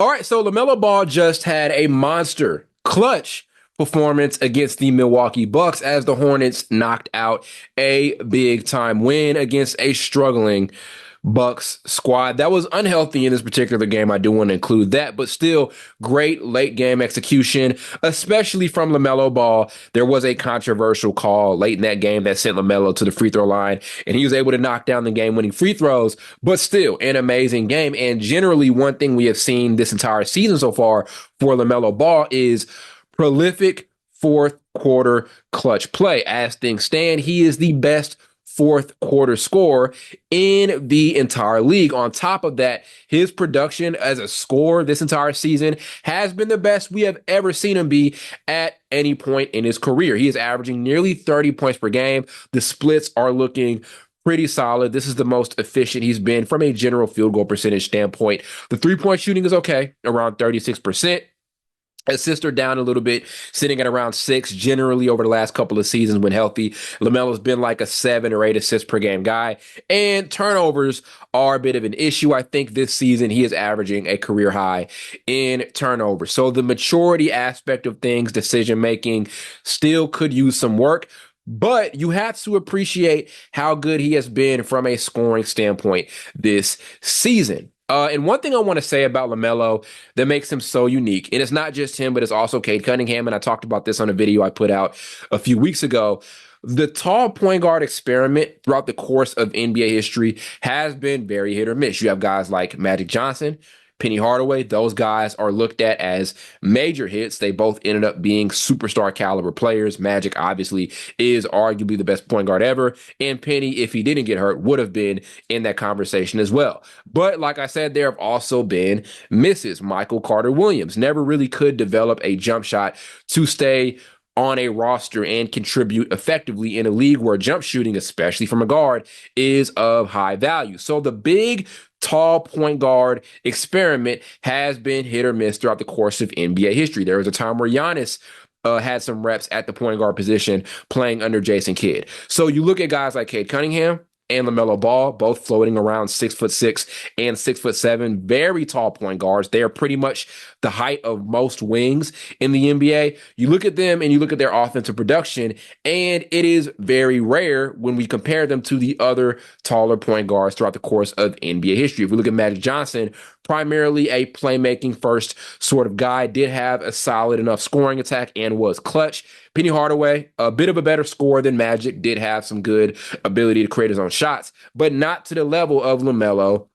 All right, so Lamelo Ball just had a monster clutch performance against the Milwaukee Bucks as the Hornets knocked out a big time win against a struggling Bucks squad that was unhealthy in this particular game. I do want to include that, but still great late game execution, especially from LaMelo Ball. There was a controversial call late in that game that sent LaMelo to the free throw line, and he was able to knock down the game winning free throws, but still an amazing game. And generally, one thing we have seen this entire season so far for LaMelo Ball is prolific fourth quarter clutch play. As things stand, he is the best fourth quarter scorer in the entire league. On top of that, his production as a scorer this entire season has been the best we have ever seen him be at any point in his career. He is averaging nearly 30 points per game. The splits are looking pretty solid. This is the most efficient he's been from a general field goal percentage standpoint. The three-point shooting is okay, around 36%. Assists are down a little bit, sitting at around 6 generally over the last couple of seasons when healthy. LaMelo's been like a 7 or 8 assists per game guy, and turnovers are a bit of an issue. I think this season he is averaging a career high in turnovers. So the maturity aspect of things, decision making, still could use some work. But you have to appreciate how good he has been from a scoring standpoint this season. And one thing I want to say about LaMelo that makes him so unique, and it's not just him, but it's also Cade Cunningham, and I talked about this on a video I put out a few weeks ago. The tall point guard experiment throughout the course of NBA history has been very hit or miss. You have guys like Magic Johnson, Penny Hardaway. Those guys are looked at as major hits. They both ended up being superstar caliber players. Magic obviously is arguably the best point guard ever. And Penny, if he didn't get hurt, would have been in that conversation as well. But like I said, there have also been misses. Michael Carter Williams never really could develop a jump shot to stay on a roster and contribute effectively in a league where jump shooting, especially from a guard, is of high value. So the big tall point guard experiment has been hit or miss throughout the course of NBA history. There was a time where Giannis had some reps at the point guard position playing under Jason Kidd. So you look at guys like Cade Cunningham and LaMelo Ball, both floating around 6'6" and 6'7", very tall point guards. They are pretty much the height of most wings in the NBA. You look at them and you look at their offensive production, and it is very rare when we compare them to the other taller point guards throughout the course of NBA history. If we look at Magic Johnson, primarily a playmaking first sort of guy, did have a solid enough scoring attack and was clutch. Penny Hardaway, a bit of a better scorer than Magic, did have some good ability to create his own shots, but not to the level of LaMelo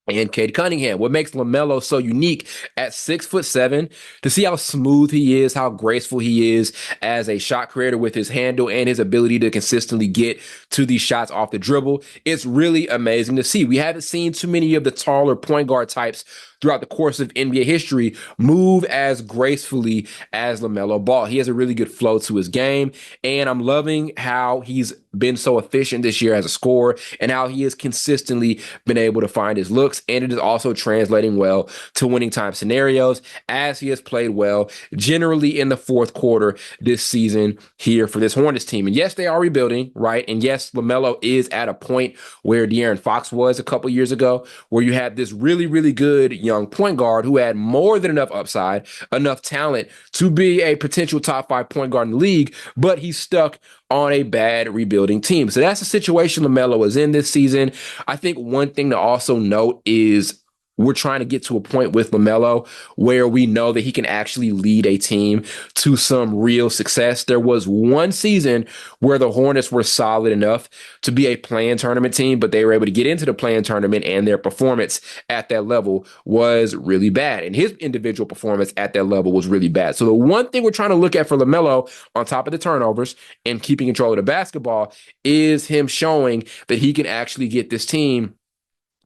and Cade Cunningham. What makes LaMelo so unique at 6'7", to see how smooth he is, how graceful he is as a shot creator with his handle and his ability to consistently get to these shots off the dribble, it's really amazing to see. We haven't seen too many of the taller point guard types throughout the course of NBA history move as gracefully as LaMelo Ball. He has a really good flow to his game, and I'm loving how he's been so efficient this year as a scorer and how he has consistently been able to find his looks, and it is also translating well to winning time scenarios as he has played well generally in the fourth quarter this season here for this Hornets team. And yes, they are rebuilding, right? And yes, LaMelo is at a point where De'Aaron Fox was a couple years ago, where you had this really, really good young point guard who had more than enough upside, enough talent to be a potential top 5 point guard in the league, but he's stuck on a bad rebuilding team. So that's the situation LaMelo is in this season. I think one thing to also note is we're trying to get to a point with LaMelo where we know that he can actually lead a team to some real success. There was one season where the Hornets were solid enough to be a play-in tournament team, but they were able to get into the play-in tournament, and their performance at that level was really bad. And his individual performance at that level was really bad. So the one thing we're trying to look at for LaMelo, on top of the turnovers and keeping control of the basketball, is him showing that he can actually get this team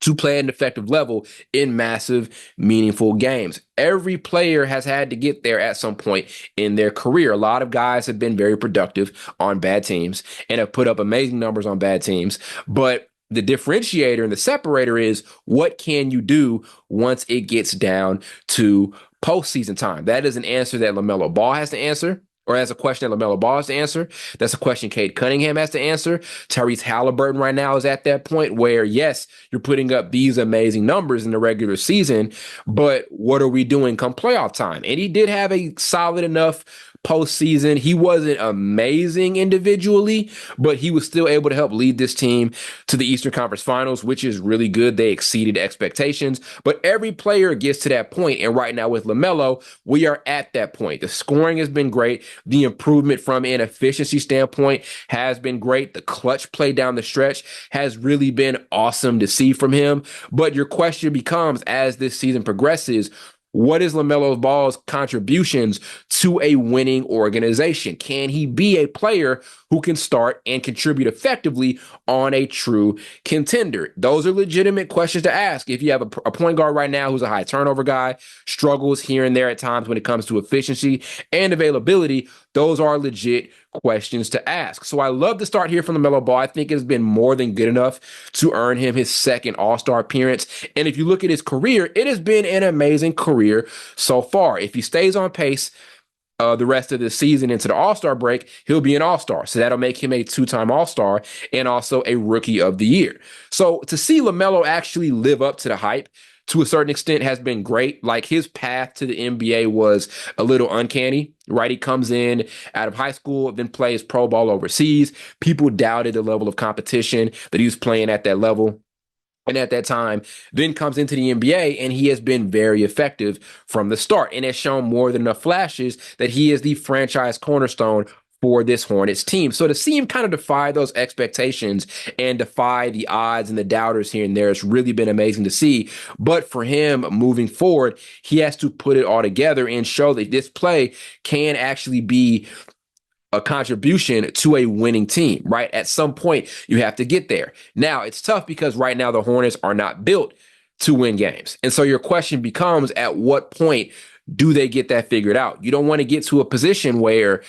to play at an effective level in massive, meaningful games. Every player has had to get there at some point in their career. A lot of guys have been very productive on bad teams and have put up amazing numbers on bad teams. But the differentiator and the separator is, what can you do once it gets down to postseason time? That is an answer that LaMelo Ball has to answer, or that's a question that LaMelo Ball has to answer. That's a question Cade Cunningham has to answer. Tyrese Halliburton right now is at that point where, yes, you're putting up these amazing numbers in the regular season, but what are we doing come playoff time? And he did have a solid enough postseason. He wasn't amazing individually, but he was still able to help lead this team to the Eastern Conference Finals, which is really good. They exceeded expectations, but every player gets to that point. And right now with LaMelo, we are at that point. The scoring has been great. The improvement from an efficiency standpoint has been great. The clutch play down the stretch has really been awesome to see from him. But your question becomes, as this season progresses, what is LaMelo Ball's contributions to a winning organization? Can he be a player who can start and contribute effectively on a true contender? Those are legitimate questions to ask. If you have a point guard right now who's a high turnover guy, struggles here and there at times when it comes to efficiency and availability, those are legit questions to ask. So I love to start here from LaMelo Ball. I think it's been more than good enough to earn him his second All-Star appearance. And if you look at his career, it has been an amazing career so far. If he stays on pace the rest of the season into the All-Star break, he'll be an All-Star. So that'll make him a two-time All-Star and also a Rookie of the Year. So to see LaMelo actually live up to the hype to a certain extent has been great. Like, his path to the NBA was a little uncanny, right? He comes in out of high school, then plays pro ball overseas. People doubted the level of competition that he was playing at that level. And at that time, then comes into the NBA, and he has been very effective from the start and has shown more than enough flashes that he is the franchise cornerstone for this Hornets team. So to see him kind of defy those expectations and defy the odds and the doubters here and there has really been amazing to see. But for him moving forward, he has to put it all together and show that this play can actually be a contribution to a winning team, right? At some point, you have to get there. Now, it's tough because right now the Hornets are not built to win games. And so your question becomes, at what point do they get that figured out? You don't want to get to a position where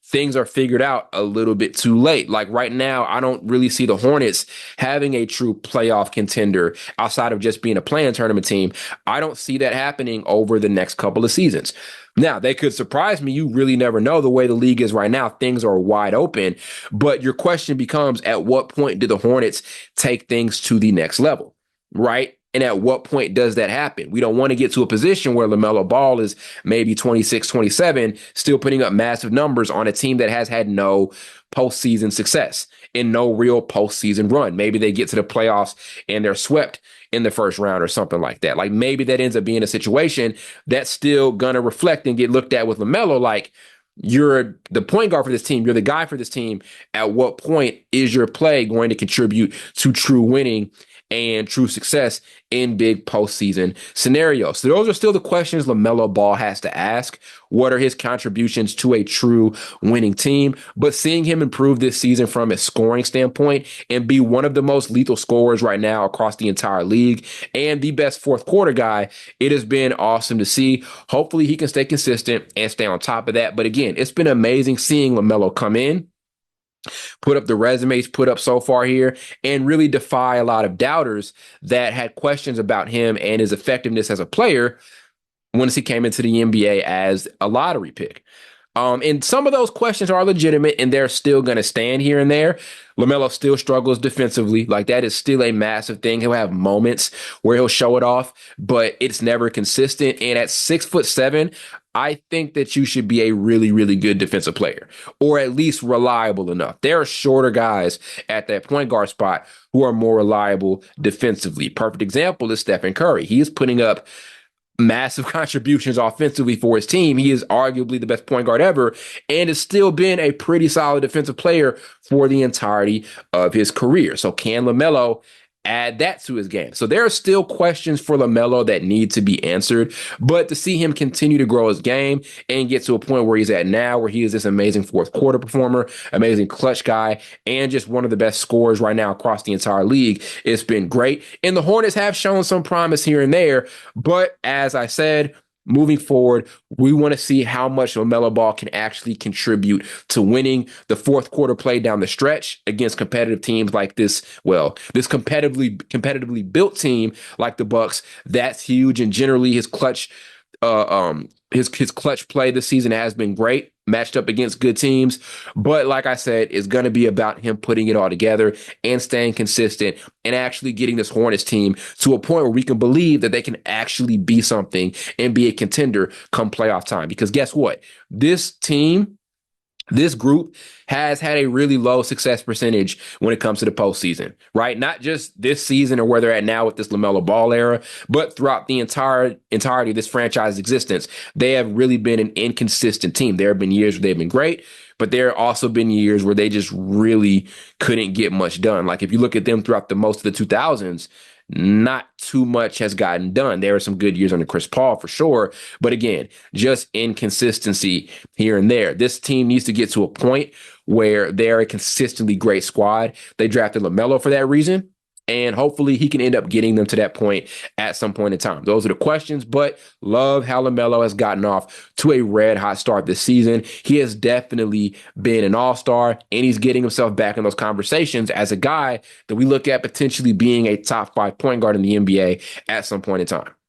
things are figured out a little bit too late. Like right now, I don't really see the Hornets having a true playoff contender outside of just being a play-in tournament team. I don't see that happening over the next couple of seasons. Now, they could surprise me. You really never know. The way the league is right now, things are wide open. But your question becomes, at what point do the Hornets take things to the next level, right? And at what point does that happen? We don't want to get to a position where LaMelo Ball is maybe 26, 27, still putting up massive numbers on a team that has had no postseason success and no real postseason run. Maybe they get to the playoffs and they're swept in the first round or something like that. Like, maybe that ends up being a situation that's still going to reflect and get looked at with LaMelo like, you're the point guard for this team. You're the guy for this team. At what point is your play going to contribute to true winning and true success in big postseason scenarios? So those are still the questions LaMelo Ball has to ask. What are his contributions to a true winning team? But seeing him improve this season from a scoring standpoint and be one of the most lethal scorers right now across the entire league and the best fourth quarter guy, it has been awesome to see. Hopefully he can stay consistent and stay on top of that. But again, it's been amazing seeing LaMelo come in, put up the resumes put up so far here, and really defy a lot of doubters that had questions about him and his effectiveness as a player once he came into the NBA as a lottery pick. And some of those questions are legitimate, and they're still going to stand here and there. LaMelo still struggles defensively. Like, that is still a massive thing. He'll have moments where he'll show it off, but it's never consistent. And at 6'7", I think that you should be a really, really good defensive player, or at least reliable enough. There are shorter guys at that point guard spot who are more reliable defensively. Perfect example is Stephen Curry. He is putting up massive contributions offensively for his team. He is arguably the best point guard ever and has still been a pretty solid defensive player for the entirety of his career. So can LaMelo add that to his game? So there are still questions for LaMelo that need to be answered, but to see him continue to grow his game and get to a point where he's at now, where he is this amazing fourth quarter performer, amazing clutch guy, and just one of the best scorers right now across the entire league, it's been great. And the Hornets have shown some promise here and there, but as I said, moving forward, we want to see how much LaMelo Ball can actually contribute to winning. The fourth quarter play down the stretch against competitive teams like this competitively built team like the Bucks, that's huge. And generally his clutch his clutch play this season has been great. matched up against good teams. But like I said, it's going to be about him putting it all together and staying consistent and actually getting this Hornets team to a point where we can believe that they can actually be something and be a contender come playoff time. Because guess what? This team, this group has had a really low success percentage when it comes to the postseason, right? Not just this season or where they're at now with this Lamelo Ball era, but throughout the entirety of this franchise's existence, they have really been an inconsistent team. There have been years where they've been great, but there have also been years where they just really couldn't get much done. Like if you look at them throughout the most of the 2000s, not too much has gotten done. There are some good years under Chris Paul for sure, but again, just inconsistency here and there. This team needs to get to a point where they're a consistently great squad. They drafted LaMelo for that reason, and hopefully he can end up getting them to that point at some point in time. Those are the questions, but love how LaMelo has gotten off to a red hot start this season. He has definitely been an all-star, and he's getting himself back in those conversations as a guy that we look at potentially being a top 5 point guard in the NBA at some point in time.